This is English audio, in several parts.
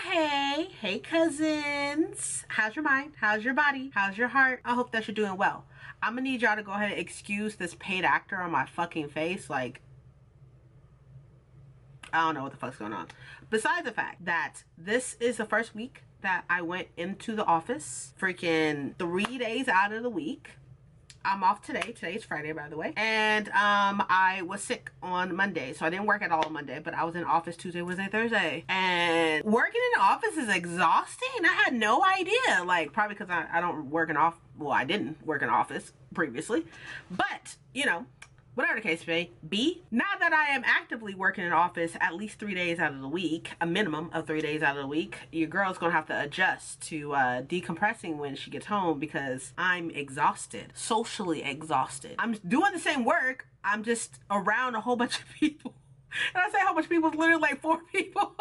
Hey cousins. How's your mind? How's your body? How's your heart? I hope that you're doing well. I'm gonna need y'all to go ahead and excuse this paid actor on my fucking face. Like, I don't know what the fuck's going on. Besides the fact that this is the first week that I went into the office, freaking 3 days out of the week. I'm off today. Today's Friday, by the way. And I was sick on Monday, so I didn't work at all on Monday, but I was in office Tuesday, Wednesday, Thursday. And working in the office is exhausting. I had no idea. Like, probably because I don't work in office. Well, I didn't work in office previously. But, you know, whatever the case may be, now that I am actively working in office at least 3 days out of the week, a minimum of 3 days out of the week, your girl's gonna have to adjust to decompressing when she gets home because I'm exhausted, socially exhausted. I'm doing the same work, I'm just around a whole bunch of people. And I say how much people, it's literally like 4 people.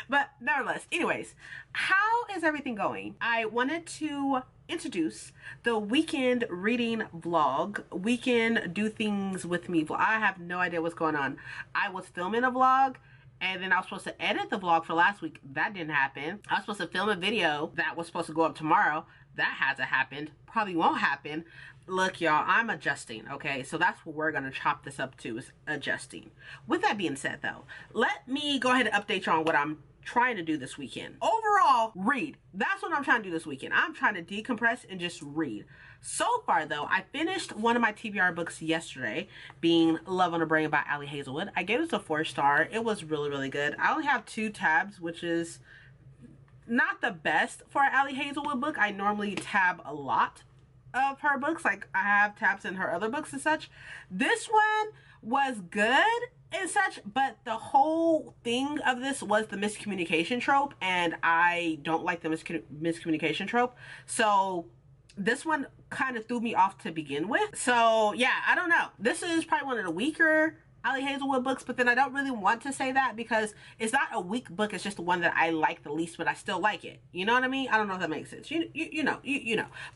But nevertheless, anyways, how is everything going? I wanted to introduce the weekend reading vlog, weekend do things with me vlog. I have no idea what's going on. I was filming a vlog and then I was supposed to edit the vlog for last week. That didn't happen. I was supposed to film a video that was supposed to go up tomorrow. That hasn't happened. Probably won't happen. Look, y'all, I'm adjusting, okay? So that's what we're gonna chop this up to, is adjusting. With that being said, though, let me go ahead and update you on what I'm trying to do this weekend. Overall, read. That's what I'm trying to do this weekend. I'm trying to decompress and just read. So far, though, I finished one of my TBR books yesterday, being Love on the Brain by Ali Hazelwood. I gave it a 4-star. It was really, really good. I only have 2 tabs, which is not the best for an Ali Hazelwood book. I normally tab a lot of her books. Like, I have tabs in her other books and such. This one was good and such, but the whole thing of this was the miscommunication trope, and I don't like the miscommunication trope. So this one kind of threw me off to begin with. So yeah, I don't know. This is probably one of the weaker Ali Hazelwood books, but then I don't really want to say that because it's not a weak book. It's just the one that I like the least, but I still like it. You know what I mean? I don't know if that makes sense. You know.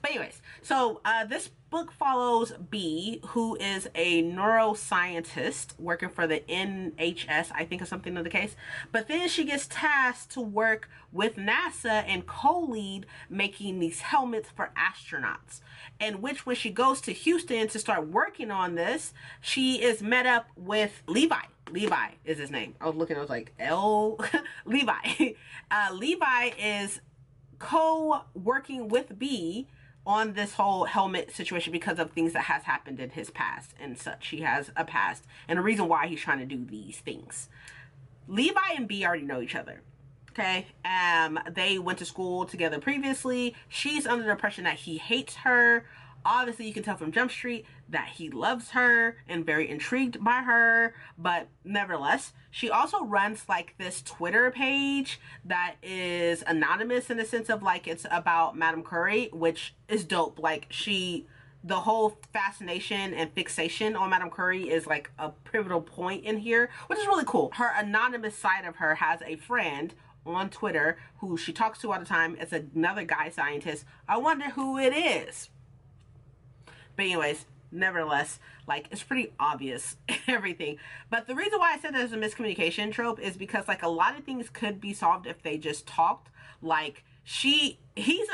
But anyways, so this book follows B, who is a neuroscientist working for the NHS, I think, or something of the case. But then she gets tasked to work with NASA and co-lead making these helmets for astronauts. In which, when she goes to Houston to start working on this, she is met up with Levi. Levi is his name. I was looking, I was like, Levi. Levi is co-working with B on this whole helmet situation because of things that has happened in his past and such. He has a past and a reason why he's trying to do these things. Levi and B already know each other. Okay, they went to school together previously. She's under the impression that he hates her. Obviously, you can tell from Jump Street that he loves her and very intrigued by her, but nevertheless, she also runs like this Twitter page that is anonymous in the sense of like it's about Madame Curry, which is dope. Like, the whole fascination and fixation on Madame Curry is like a pivotal point in here, which is really cool. Her anonymous side of her has a friend on Twitter who she talks to all the time. It's another guy scientist. I wonder who it is. But anyways, nevertheless, like, it's pretty obvious everything. But the reason why I said there's a miscommunication trope is because, like, a lot of things could be solved if they just talked. Like, he's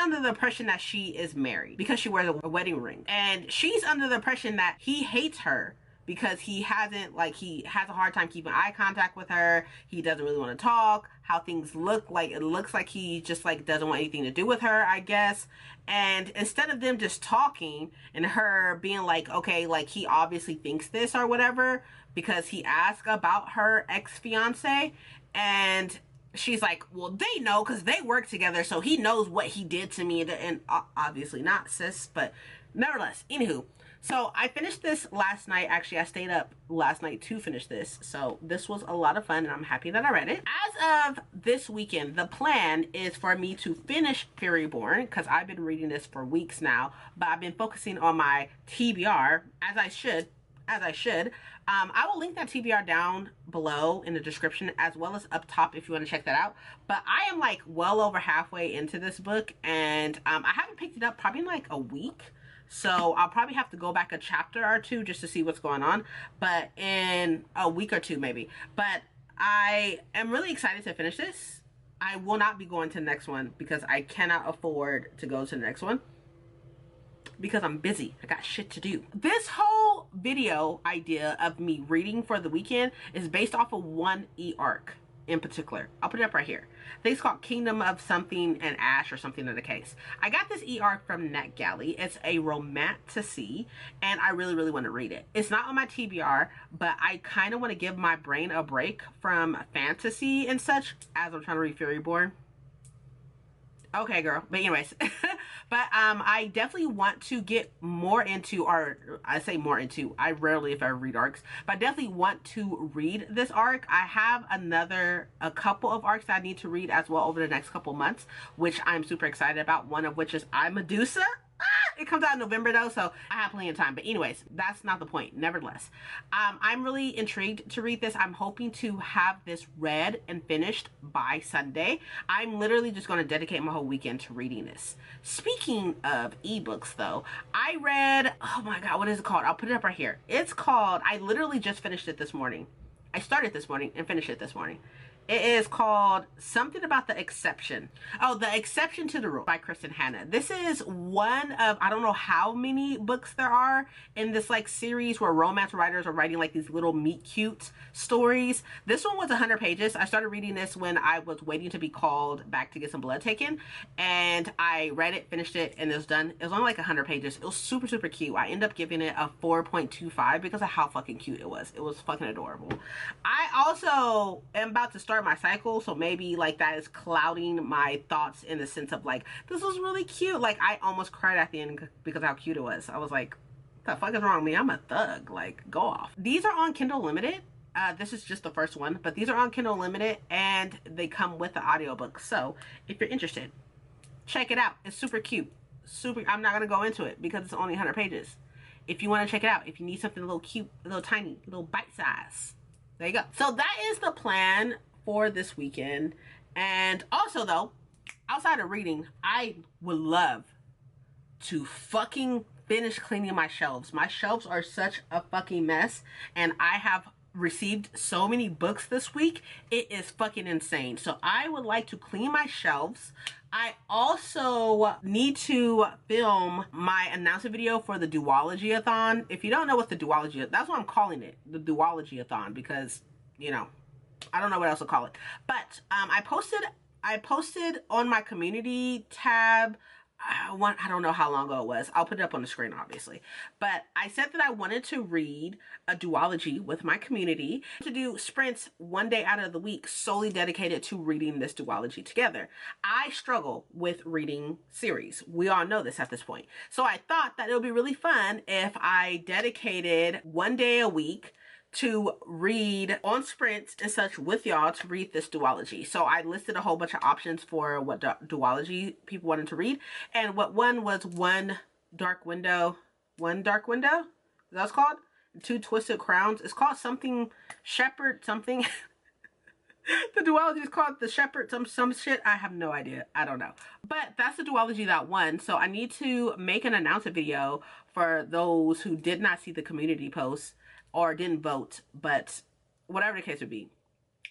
under the impression that she is married because she wears a wedding ring, and she's under the impression that he hates her because he has a hard time keeping eye contact with her. He doesn't really want to talk. How things look, like, it looks like he just like doesn't want anything to do with her, I guess. And instead of them just talking and her being like, okay, like, he obviously thinks this or whatever because he asked about her ex-fiance, and she's like, well, they know because they work together, so he knows what he did to me. And obviously not, sis, but nevertheless, anywho. So I finished this last night. Actually, I stayed up last night to finish this. So this was a lot of fun and I'm happy that I read it. As of this weekend, the plan is for me to finish Furyborn because I've been reading this for weeks now, but I've been focusing on my TBR as I should. I will link that TBR down below in the description as well as up top if you want to check that out. But I am like well over halfway into this book, and I haven't picked it up probably in like a week. So I'll probably have to go back a chapter or two just to see what's going on, but in a week or two maybe. But I am really excited to finish this. I will not be going to the next one because I cannot afford to go to the next one because I'm busy. I got shit to do. This whole video idea of me reading for the weekend is based off of one e-arc in particular. I'll put it up right here. I think it's called Kingdom of Something and Ash or something in the case. I got this e-arc from NetGalley. It's a romantasy and I really want to read it. It's not on my TBR, but I kind of want to give my brain a break from fantasy and such as I'm trying to read Furyborn. Okay, girl. But anyways, but I definitely want to get more into, or I say more into, I rarely if I read arcs, but I definitely want to read this arc. I have a couple of arcs that I need to read as well over the next couple months, which I'm super excited about. One of which is I, Medusa. It comes out in November though, so I have plenty of time. But anyways, that's not the point. Nevertheless, I'm really intrigued to read this. I'm hoping to have this read and finished by Sunday. I'm literally just going to dedicate my whole weekend to reading this. Speaking of ebooks though, I read, oh my god, what is it called? I'll put it up right here. It's called, I literally just finished it this morning. I started this morning and finished it this morning. It is called something about the exception. Oh, The Exception to the Rule by Kristen Hanna. This is one of, I don't know how many books there are in this like series where romance writers are writing like these little meet cute stories. This one was 100 pages. I started reading this when I was waiting to be called back to get some blood taken. And I read it, finished it, and it was done. It was only like 100 pages. It was super cute. I ended up giving it a 4.25 because of how fucking cute it was. It was fucking adorable. I also am about to start my cycle, so maybe like that is clouding my thoughts in the sense of like, this was really cute. Like I almost cried at the end because of how cute it was. I was like, what the fuck is wrong with me? I'm a thug. Like, go off. These are on Kindle Limited. This is just the first one, but these are on Kindle Limited and they come with the audiobook. So if you're interested, check it out. It's super cute. I'm not gonna go into it because it's only 100 pages. If you want to check it out, if you need something a little cute, a little tiny, a little bite size, there you go. So that is the plan for this weekend. And also though, outside of reading, I would love to fucking finish cleaning my shelves. My shelves are such a fucking mess and I have received so many books this week. It is fucking insane. So I would like to clean my shelves. I also need to film my announcement video for the Duology-a-thon. If you don't know what the Duology, that's what I'm calling it, the Duology-a-thon, because, you know, I don't know what else to call it. But I posted on my community tab, I don't know how long ago it was. I'll put it up on the screen, obviously. But I said that I wanted to read a duology with my community, to do sprints one day out of the week solely dedicated to reading this duology together. I struggle with reading series. We all know this at this point. So I thought that it would be really fun if I dedicated one day a week to read on sprints and such with y'all to read this duology. So I listed a whole bunch of options for what duology people wanted to read. And what one was One Dark Window, is that what it's called? Two Twisted Crowns. It's called something, Shepherd something. The duology is called The Shepherd some shit. I have no idea. I don't know. But that's the duology that won. So I need to make an announcement video for those who did not see the community post or didn't vote, but whatever the case would be,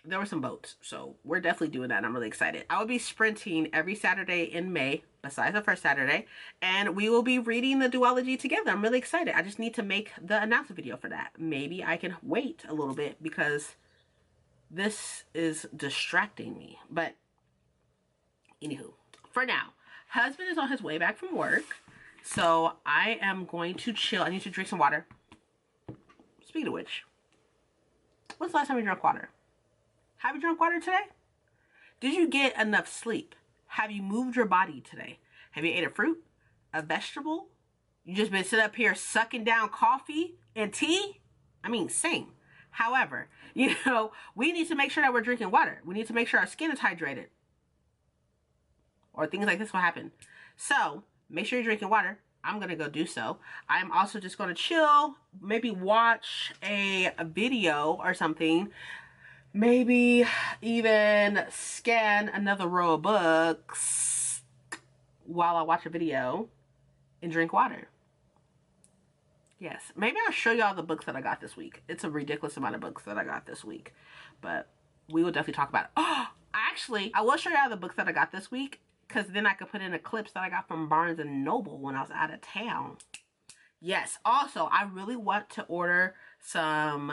there were some votes. So we're definitely doing that and I'm really excited. I will be sprinting every Saturday in May, besides the first Saturday, and we will be reading the duology together. I'm really excited. I just need to make the announcement video for that. Maybe I can wait a little bit because this is distracting me. But anywho, for now, husband is on his way back from work, so I am going to chill. I need to drink some water. Speaking of which, when's the last time you drank water? Have you drunk water today? Did you get enough sleep? Have you moved your body today? Have you ate a fruit? A vegetable? You just been sitting up here sucking down coffee and tea? I mean, same. However, you know, we need to make sure that we're drinking water. We need to make sure our skin is hydrated, or things like this will happen. So make sure you're drinking water. I'm gonna go do so. I'm also just gonna chill, maybe watch a video or something, maybe even scan another row of books while I watch a video and drink water. Yes, maybe I'll show y'all the books that I got this week. It's a ridiculous amount of books that I got this week, but we will definitely talk about it. Oh, I will show y'all the books that I got this week, because then I could put in a clips that I got from Barnes and Noble when I was out of town. Yes. Also, I really want to order some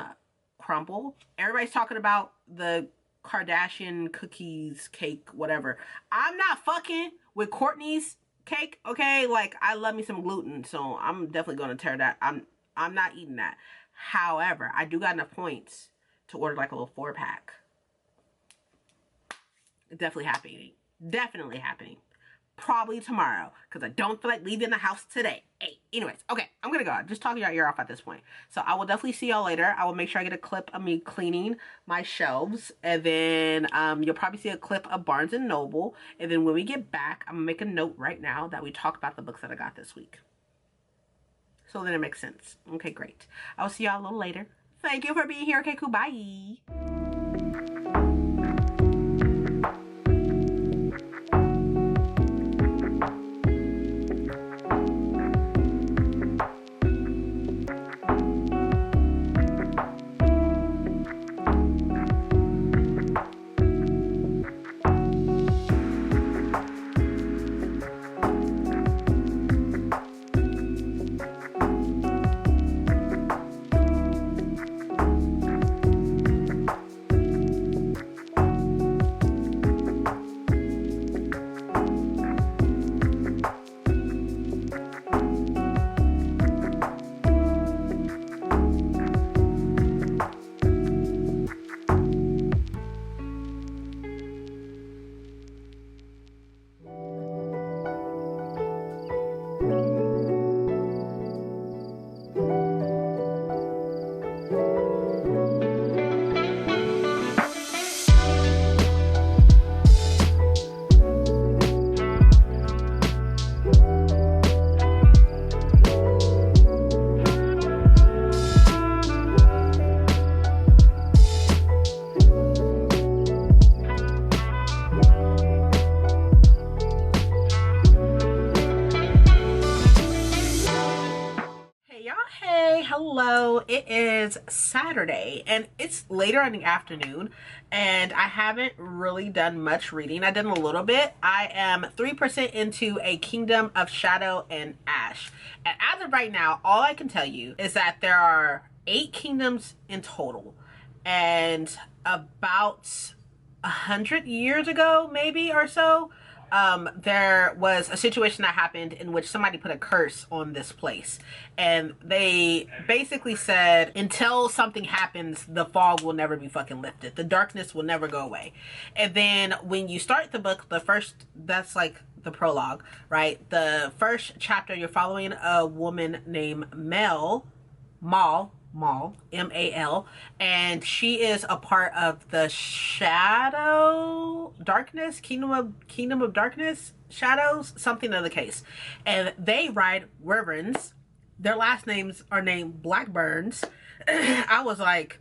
crumble. Everybody's talking about the Kardashian cookies, cake, whatever. I'm not fucking with Courtney's cake, okay? Like, I love me some gluten, so I'm definitely gonna tear that. I'm not eating that. However, I do got enough points to order like a little 4-pack. Definitely happening. Definitely happening. Probably tomorrow, because I don't feel like leaving the house today. Hey, anyways, okay, I'm gonna go. Just talking your ear off at this point. So I will definitely see y'all later. I will make sure I get a clip of me cleaning my shelves, and then you'll probably see a clip of Barnes and Noble. And then when we get back, I'm gonna make a note right now that we talk about the books that I got this week, so then it makes sense. Okay, great. I will see y'all a little later. Thank you for being here. Okay, cool. Bye. Hello, it is Saturday and it's later in the afternoon and I haven't really done much reading. I did a little bit. I am 3% into A Kingdom of Shadow and Ash, and as of right now all I can tell you is that there are 8 kingdoms in total, and about 100 years ago maybe or so there was a situation that happened in which somebody put a curse on this place, and they basically said until something happens the fog will never be fucking lifted, the darkness will never go away. And then when you start the book, the first, that's like the prologue, right? The first chapter, you're following a woman named Mal, M-A-L, and she is a part of the Kingdom of Darkness, Shadows, something of the case. And they ride wyverns. Their last names are named Blackburns. I was like,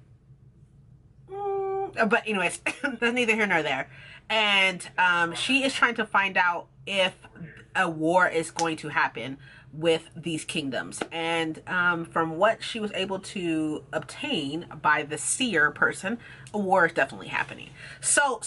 but anyways, that's neither here nor there. And she is trying to find out if a war is going to happen with these kingdoms, and from what she was able to obtain by the seer person, a war is definitely happening. So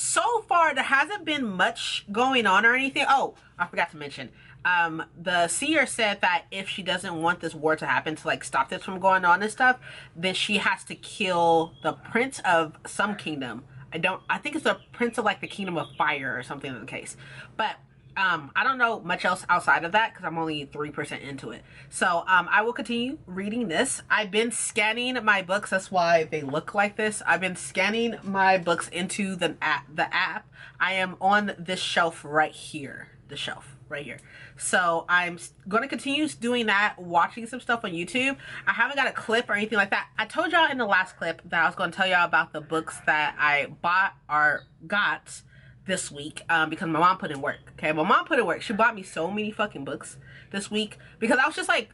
far there hasn't been much going on or anything. Oh, I forgot to mention, the seer said that if she doesn't want this war to happen, to like stop this from going on and stuff, then she has to kill the prince of some kingdom. I think it's the prince of like the kingdom of fire or something in the case, but I don't know much else outside of that because I'm only 3% into it. So I will continue reading this. I've been scanning my books. That's why they look like this. I've been scanning my books into the app. I am on this shelf right here. The shelf right here. So I'm going to continue doing that, watching some stuff on YouTube. I haven't got a clip or anything like that. I told y'all in the last clip that I was going to tell y'all about the books that I bought or got this week, because my mom put in work. Okay, my mom put in work. She bought me so many fucking books this week because I was just like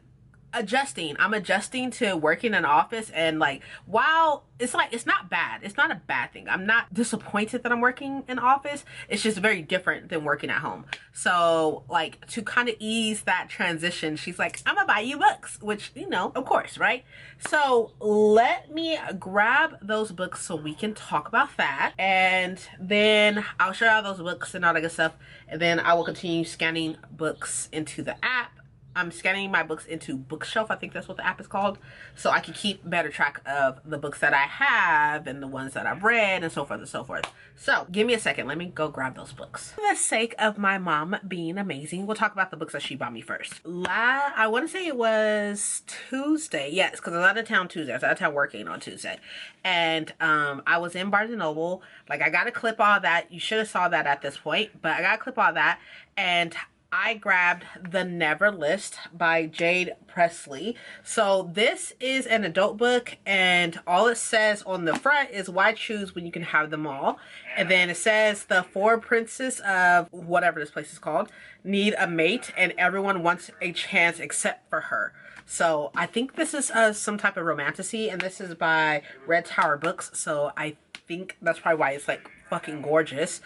adjusting. I'm adjusting to working in an office, and like, while it's like, it's not bad, it's not a bad thing. I'm not disappointed that I'm working in office. It's just very different than working at home. So like, to kind of ease that transition, she's like, I'm gonna buy you books, which, you know, of course, right? So let me grab those books so we can talk about that, and then I'll share all those books and all that good stuff, and then I will continue scanning books into the app. I'm scanning my books into Bookshelf, I think that's what the app is called, so I can keep better track of the books that I have and the ones that I've read and so forth and so forth. So give me a second, let me go grab those books. For the sake of my mom being amazing, we'll talk about the books that she bought me first. I want to say it was Tuesday, yes, because I was out of town Tuesday. I was out of town working on Tuesday, and I was in Barnes & Noble. Like, I got to clip all that. You should have saw that at this point, but I got to clip all that, and I grabbed The Never List by Jade Presley. So this is an adult book, and all it says on the front is why choose when you can have them all. And then it says the 4 princes of whatever this place is called need a mate, and everyone wants a chance except for her. So I think this is some type of romantasy, and this is by Red Tower Books. So I think that's probably why it's like fucking gorgeous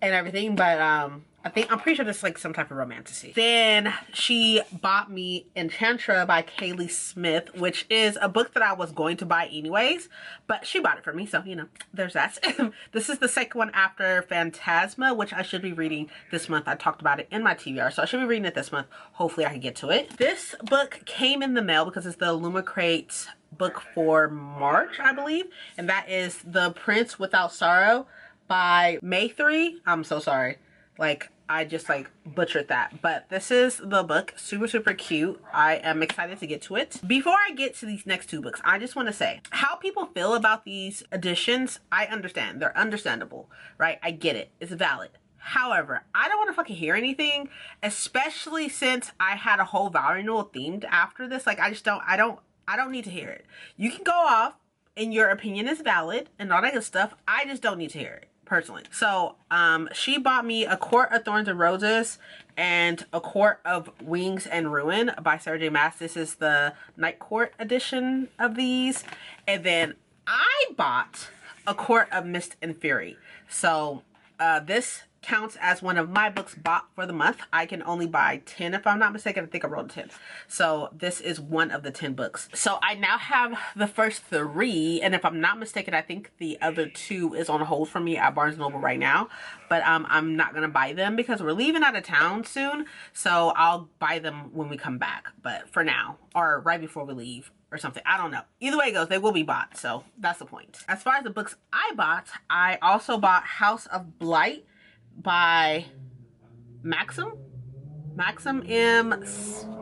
and everything. But I'm pretty sure this is like some type of romantasy. Then she bought me Enchantra by Kaylee Smith, which is a book that I was going to buy anyways, but she bought it for me, so you know, there's that. This is the second one after Phantasma, which I should be reading this month. I talked about it in my TBR, so I should be reading it this month. Hopefully I can get to it. This book came in the mail because it's the Illumicrate book for March, I believe, and that is The Prince Without Sorrow by Maythree. I'm so sorry. Like, I just like butchered that, but this is the book. Super cute. I am excited to get to it. Before I get to these next 2 books, I just want to say how people feel about these editions. I understand. They're understandable, right? I get it. It's valid. However, I don't want to fucking hear anything, especially since I had a whole vow renewal themed after this. Like, I don't need to hear it. You can go off and your opinion is valid and all that good stuff. I just don't need to hear it, personally. So she bought me A Court of Thorns and Roses and A Court of Wings and Ruin by Sarah J Maas. This is the Night Court edition of these. And then I bought A Court of Mist and Fury. So this counts as one of my books bought for the month. I can only buy 10 if I'm not mistaken. I think I rolled 10. So this is one of the 10 books. So I now have the first 3, and if I'm not mistaken, I think the other 2 is on hold for me at Barnes & Noble right now. But I'm not gonna buy them because we're leaving out of town soon. So I'll buy them when we come back. But for now, or right before we leave, or something. I don't know. Either way it goes, they will be bought. So that's the point. As far as the books I bought, I also bought House of Blight by Maxim M.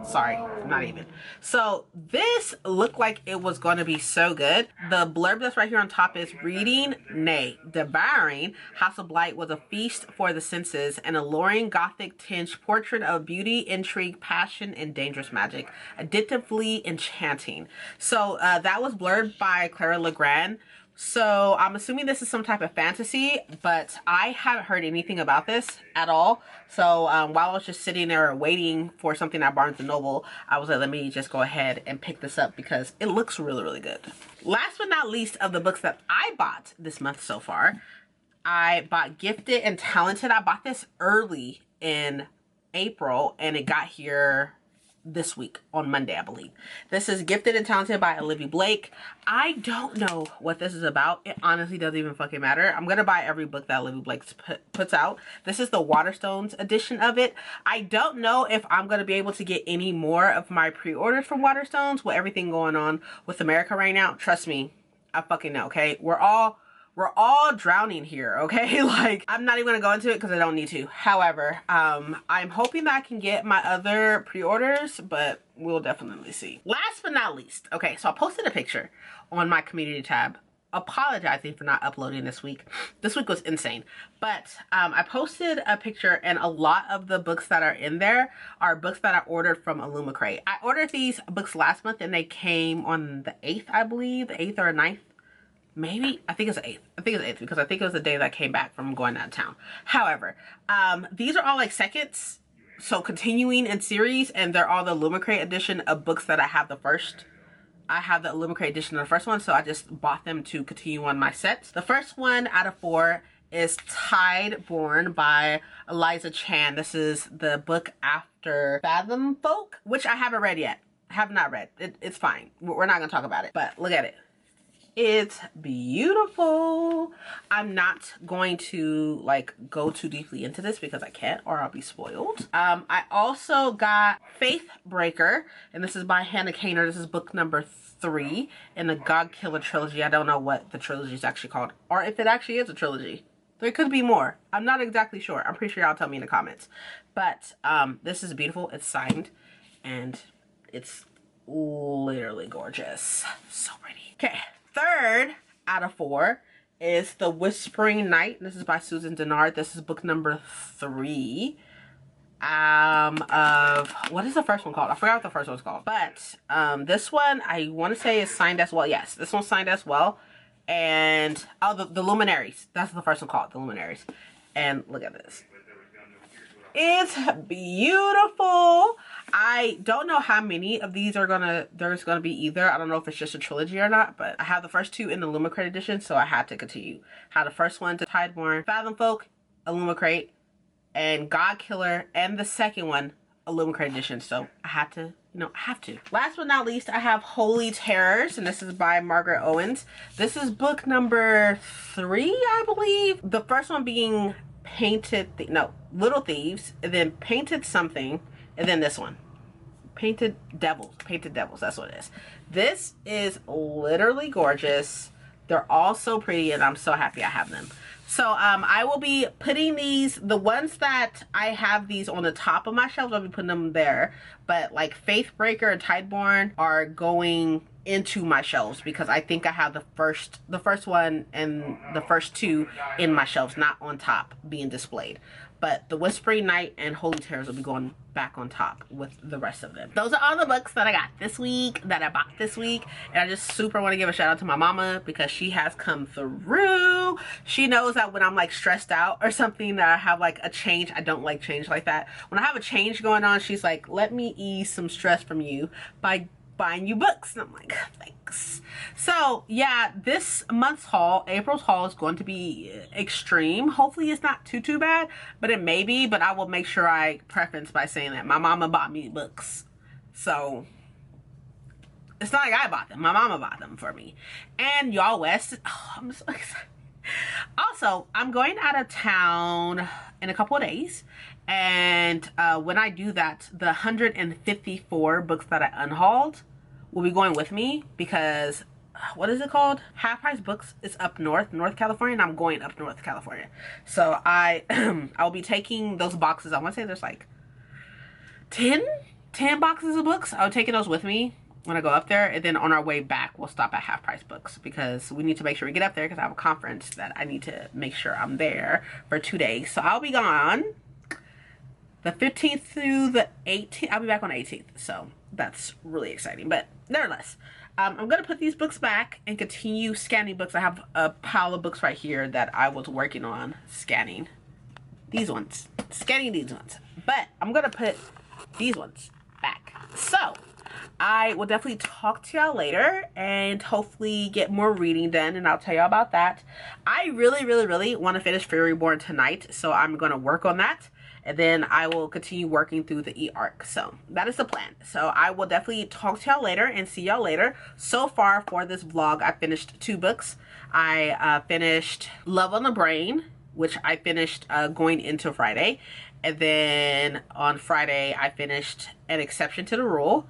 Sorry, not even. So this looked like it was going to be so good. The blurb that's right here on top is reading, nay, devouring. House of Blight was a feast for the senses, an alluring gothic tinged portrait of beauty, intrigue, passion, and dangerous magic, addictively enchanting. So that was blurbed by Clara Legrand. So I'm assuming this is some type of fantasy, but I haven't heard anything about this at all. So while I was just sitting there waiting for something at Barnes & Noble, I was like, let me just go ahead and pick this up because it looks really good. Last but not least of the books that I bought this month so far, I bought Gifted and Talented. I bought this early in April and it got here this week on Monday, I believe. This is Gifted and Talented by Olivia Blake. I don't know what this is about. It honestly doesn't even fucking matter. I'm gonna buy every book that Olivia Blake puts out. This is the Waterstones edition of it. I don't know if I'm gonna be able to get any more of my pre-orders from Waterstones with everything going on with America right now. Trust me, I fucking know, okay? We're all drowning here, okay? Like, I'm not even gonna go into it because I don't need to. However, I'm hoping that I can get my other pre-orders, but we'll definitely see. Last but not least, okay, so I posted a picture on my community tab apologizing for not uploading this week. This week was insane, but I posted a picture and a lot of the books that are in there are books that I ordered from Illumicrate. I ordered these books last month and they came on the 8th, I believe, the 8th or 9th. Maybe, I think it's the 8th. I think it's the 8th because I think it was the day that I came back from going out of town. However, these are all like seconds. so continuing in series, and they're all the Illumicrate edition of books that I have the first. I have the Illumicrate edition of the first one, so I just bought them to continue on my sets. The first one out of 4 is Tideborn by Eliza Chan. This is the book after Fathom Folk, which I haven't read yet. Have not read. It's fine. We're not gonna talk about it, but look at it. It's beautiful. I'm not going to like go too deeply into this because I can't, or I'll be spoiled. I also got Faithbreaker, and this is by Hannah Kaner. This is book number 3 in the God Killer trilogy. I don't know what the trilogy is actually called, or if it actually is a trilogy. There could be more. I'm not exactly sure. I'm pretty sure y'all tell me in the comments. But this is beautiful. It's signed, and it's literally gorgeous. So pretty. Okay, third out of 4 is The Whispering Night. This is by Susan Dennard. This is book number 3 of, what is the first one called? I forgot what the first one's called. But this one, I want to say is signed as well. Yes, this one's signed as well. And, oh, the Luminaries. That's the first one called, The Luminaries. And look at this. It's beautiful. I don't know how many of these there's gonna be either. I don't know if it's just a trilogy or not, but I have the first 2 in the Illumicrate edition, so I had to continue. Had the first one to Tideborn, Fathom Folk, Illumicrate, and God Killer, and the second one, Illumicrate edition. So I had to, you know, Last but not least, I have Holy Terrors, and this is by Margaret Owens. This is book number 3, I believe. The first one being Little Thieves, and then Painted Something, and then this one, Painted Devils, that's what it is. This is literally gorgeous. They're all so pretty, and I'm so happy I have them. So I will be putting these, the ones that I have these on the top of my shelves, I'll be putting them there. But like Faithbreaker and Tideborn are going into my shelves because I think I have the first one and the first 2 in my shelves, not on top being displayed. But The Whispering Night and Holy Terrors will be going back on top with the rest of them. Those are all the books that I got this week, that I bought this week. And I just super want to give a shout out to my mama because she has come through. She knows that when I'm like stressed out or something, that I have like a change. I don't like change like that. When I have a change going on, she's like, let me ease some stress from you by buying you books. And I'm like, thanks. So yeah, this month's haul, April's haul, is going to be extreme. Hopefully it's not too bad, but it may be. But I will make sure I preface by saying that my mama bought me books, so it's not like I bought them. My mama bought them for me. And y'all West, oh, I'm so excited. Also, I'm going out of town in a couple of days, and when I do that, the 154 books that I unhauled will be going with me because, what is it called? Half Price Books is up North California, and I'm going up North California. So I'll be taking those boxes. I want to say there's like 10 boxes of books. I'll be taking those with me when I go up there, and then on our way back we'll stop at Half Price Books because we need to make sure we get up there because I have a conference that I need to make sure I'm there for 2 days. So I'll be gone the 15th through the 18th. I'll be back on the 18th, so that's really exciting. But nevertheless, I'm gonna put these books back and continue scanning books. I have a pile of books right here that I was working on scanning these ones, but I'm gonna put these ones back. So I will definitely talk to y'all later and hopefully get more reading done, and I'll tell y'all about that. I really want to finish Furyborn tonight, so I'm going to work on that, and then I will continue working through the E-Arc. So that is the plan. So I will definitely talk to y'all later and see y'all later. So far for this vlog, I finished 2 books. I finished Love on the Brain, which I finished going into Friday, and then on Friday I finished An Exception to the Rule.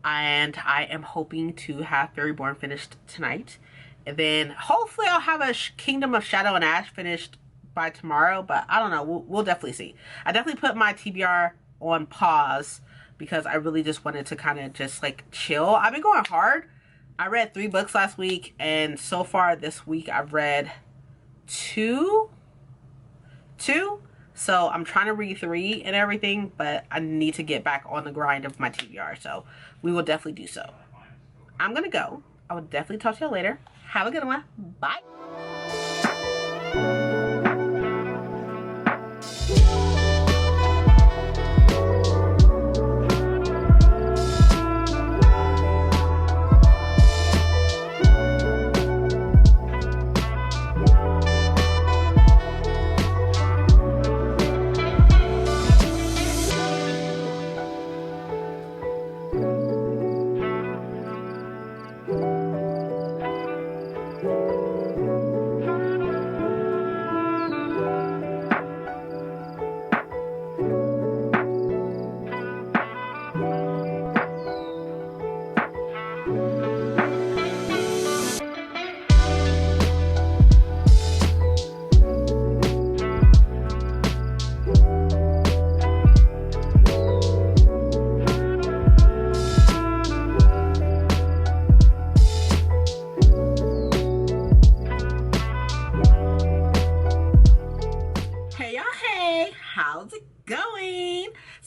And I am hoping to have Furyborn finished tonight. And then hopefully I'll have a Kingdom of Shadow and Ash finished by tomorrow. But I don't know. We'll definitely see. I definitely put my TBR on pause because I really just wanted to kind of just like chill. I've been going hard. I read 3 books last week. And so far this week I've read 2. So I'm trying to read 3 and everything, but I need to get back on the grind of my TBR. So we will definitely do so. I'm going to go. I will definitely talk to you later. Have a good one. Bye.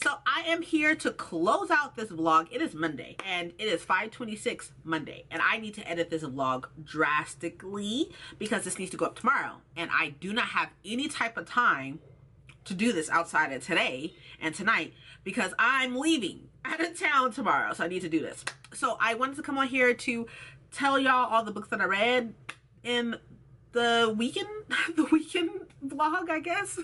So I am here to close out this vlog. It is Monday and it is 5/26 Monday, and I need to edit this vlog drastically because this needs to go up tomorrow, and I do not have any type of time to do this outside of today and tonight because I'm leaving out of town tomorrow, so I need to do this. So I wanted to come on here to tell y'all all the books that I read in the weekend vlog, I guess.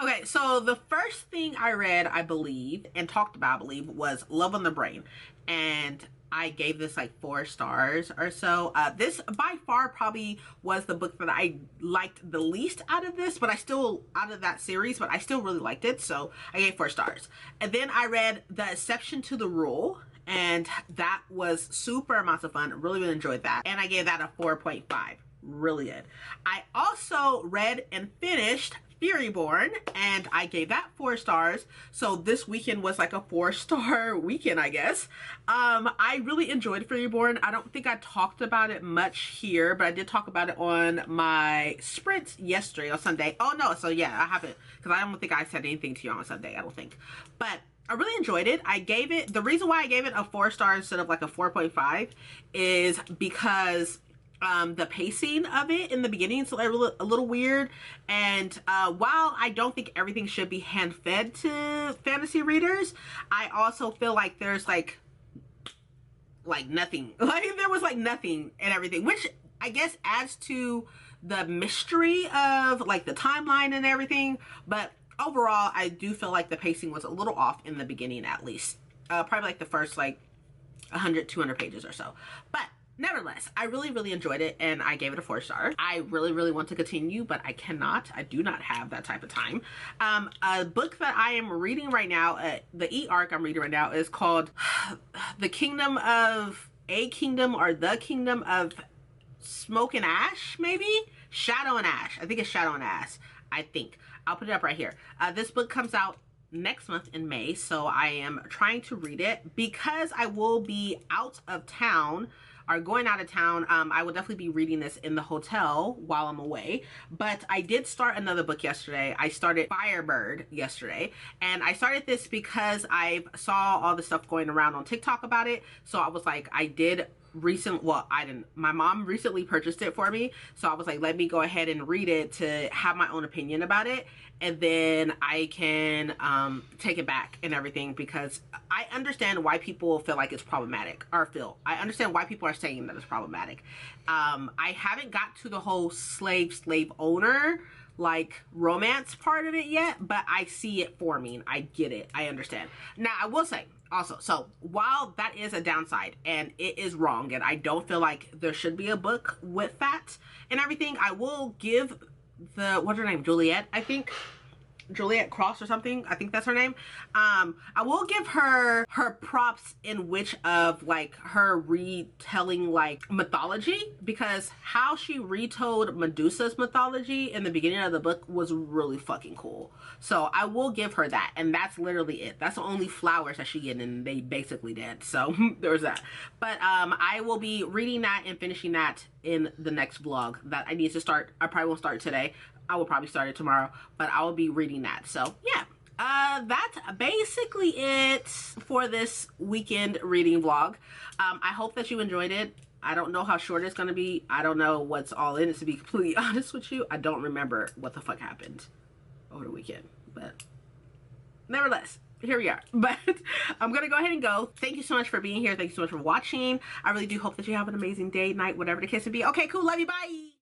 Okay, so the first thing I read, I believe, and talked about, I believe, was Love on the Brain, and I gave this like 4 stars or so. This by far probably was the book that I liked the least out of this, but I still, out of that series, but I still really liked it, so I gave 4 stars. And then I read The Exception to the Rule, and that was super amounts of fun. Really enjoyed that, and I gave that a 4.5. Really good. I also read and finished Furyborn, and I gave that 4 stars. So this weekend was like a 4-star weekend, I guess. I really enjoyed Furyborn. I don't think I talked about it much here, but I did talk about it on my sprint yesterday or Sunday. Oh no, so yeah, I haven't, because I don't think I said anything to you on Sunday, I don't think. But I really enjoyed it. I gave it, the reason why I gave it a 4 star instead of like a 4.5 is because the pacing of it in the beginning is a little weird, and while I don't think everything should be hand-fed to fantasy readers, I also feel like there's like nothing, like there was like nothing and everything, which I guess adds to the mystery of like the timeline and everything. But overall, I do feel like the pacing was a little off in the beginning, at least probably like the first like 100-200 pages or so. But nevertheless, I really enjoyed it, and I gave it a 4 star. I really want to continue, but I cannot. I do not have that type of time. A book that I am reading right now, the e-arc I'm reading right now, is called The Kingdom of Smoke and Ash, maybe? Shadow and Ash. I think it's Shadow and Ash. I think. I'll put it up right here. This book comes out next month in May, so I am trying to read it because I will be out of town, are going out of town. I will definitely be reading this in the hotel while I'm away. But I did start another book yesterday. I started Firebird yesterday, and I started this because I saw all the stuff going around on TikTok about it. So I was like, my mom recently purchased it for me, so I was like, let me go ahead and read it to have my own opinion about it, and then I can take it back and everything, because I understand why people feel like it's problematic, I understand why people are saying that it's problematic. I haven't got to the whole slave owner like romance part of it yet, but I see it forming. I get it. I understand. Now I will say also, so while that is a downside and it is wrong, and I don't feel like there should be a book with that and everything, I will give what's her name, Juliet, I think, Juliet Cross or something, I think that's her name. I will give her props in which of like her retelling like mythology, because how she retold Medusa's mythology in the beginning of the book was really fucking cool. So I will give her that, and that's literally it. That's the only flowers that she get, and they basically did. So there's that. But I will be reading that and finishing that in the next vlog that I need to start. I probably won't start today. I will probably start it tomorrow, but I will be reading that. So yeah, that's basically it for this weekend reading vlog. I hope that you enjoyed it. I don't know how short it's going to be. I don't know what's all in it, to be completely honest with you. I don't remember what the fuck happened over the weekend, but nevertheless, here we are. But I'm gonna go ahead and go. Thank you so much for being here. Thank you so much for watching. I really do hope that you have an amazing day, night, whatever the case may be. Okay, cool. Love you. Bye.